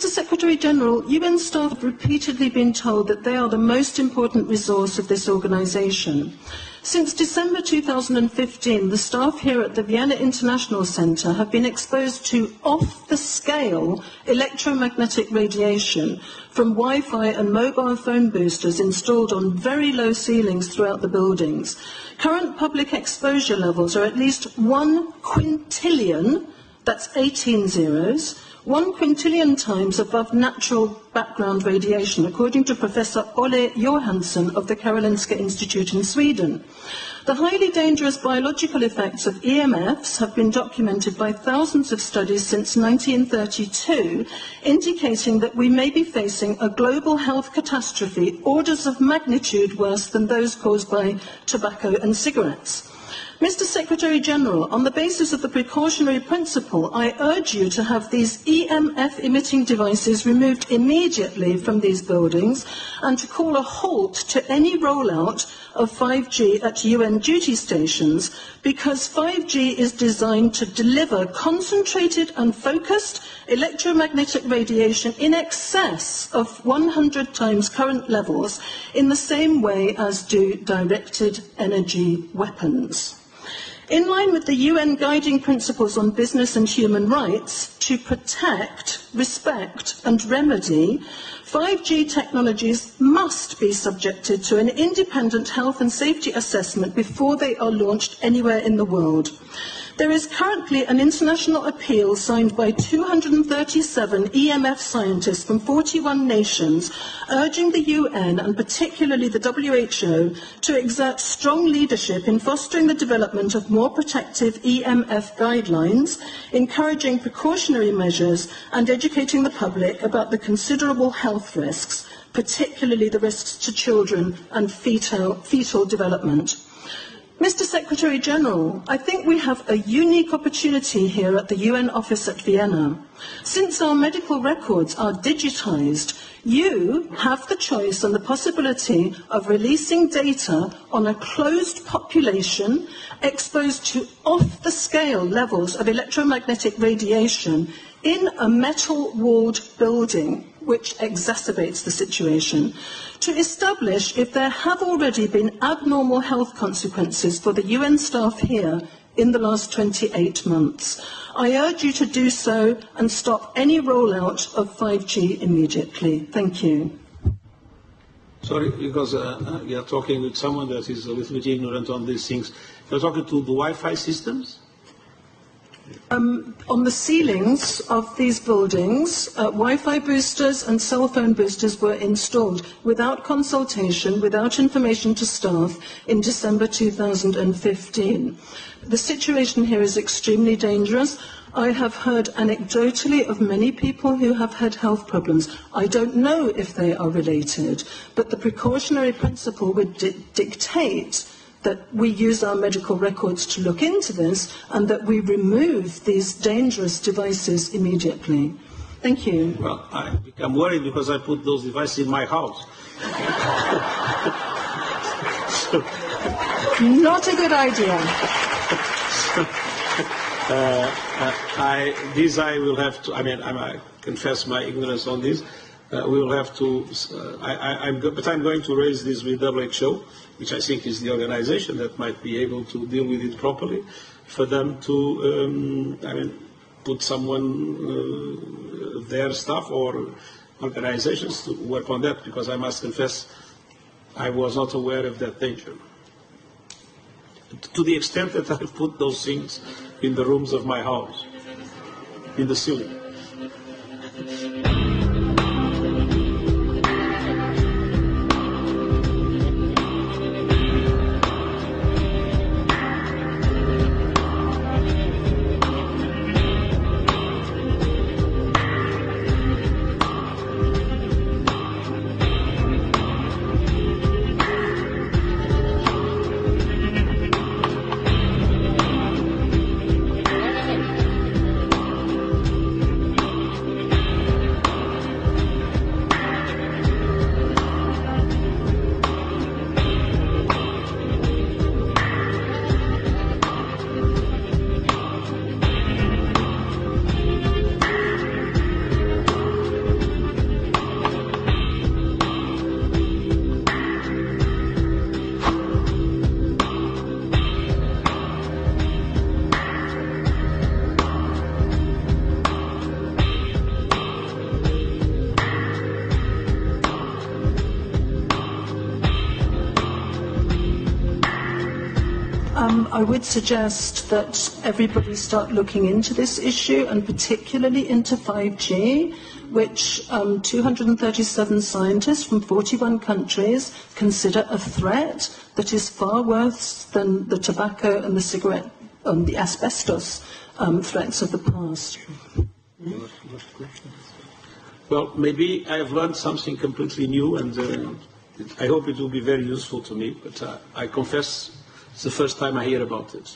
Mr. Secretary-General, UN staff have repeatedly been told that they are the most important resource of this organisation. Since December 2015, the staff here at the Vienna International Centre have been exposed to off-the-scale electromagnetic radiation from Wi-Fi and mobile phone boosters installed on very low ceilings throughout the buildings. Current public exposure levels are at least 1 quintillion, that's 18 zeros, 1 quintillion times above natural background radiation, according to Professor Olle Johansson of the Karolinska Institute in Sweden. The highly dangerous biological effects of EMFs have been documented by thousands of studies since 1932, indicating that we may be facing a global health catastrophe orders of magnitude worse than those caused by tobacco and cigarettes. Mr. Secretary-General, on the basis of the precautionary principle, I urge you to have these EMF-emitting devices removed immediately from these buildings and to call a halt to any rollout of 5G at UN duty stations, because 5G is designed to deliver concentrated and focused electromagnetic radiation in excess of 100 times current levels in the same way as do directed energy weapons. In line with the UN guiding principles on business and human rights, to protect, respect and remedy, 5G technologies must be subjected to an independent health and safety assessment before they are launched anywhere in the world. There is currently an international appeal signed by 237 EMF scientists from 41 nations, urging the UN and particularly the WHO to exert strong leadership in fostering the development of more protective EMF guidelines, encouraging precautionary measures and educating the public about the considerable health risks, particularly the risks to children and fetal development. Mr. Secretary-General, I think we have a unique opportunity here at the UN office at Vienna. Since our medical records are digitised, you have the choice and the possibility of releasing data on a closed population exposed to off-the-scale levels of electromagnetic radiation in a metal-walled building, which exacerbates the situation, to establish if there have already been abnormal health consequences for the UN staff here in the last 28 months. I urge you to do so and stop any rollout of 5G immediately. Thank you. Sorry, because we are talking with someone that is a little bit ignorant on these things. You're talking to the Wi-Fi systems? On the ceilings of these buildings, Wi-Fi boosters and cell phone boosters were installed without consultation, without information to staff in December 2015. The situation here is extremely dangerous. I have heard anecdotally of many people who have had health problems. I don't know if they are related, but the precautionary principle would dictate that we use our medical records to look into this and that we remove these dangerous devices immediately. Thank you. Well, I become worried because I put those devices in my house. Not a good idea. I will have to, I confess my ignorance on this. We will have to, but I'm going to raise this with WHO, which I think is the organization that might be able to deal with it properly, for them to, put someone, their staff or organizations to work on that, because I must confess I was not aware of that danger. To the extent that I put those things in the rooms of my house, in the ceiling. I would suggest that everybody start looking into this issue, and particularly into 5G, which 237 scientists from 41 countries consider a threat that is far worse than the tobacco and the cigarette and the asbestos threats of the past. Well, maybe I have learned something completely new, and I hope it will be very useful to me, but I confess it's the first time I hear about it.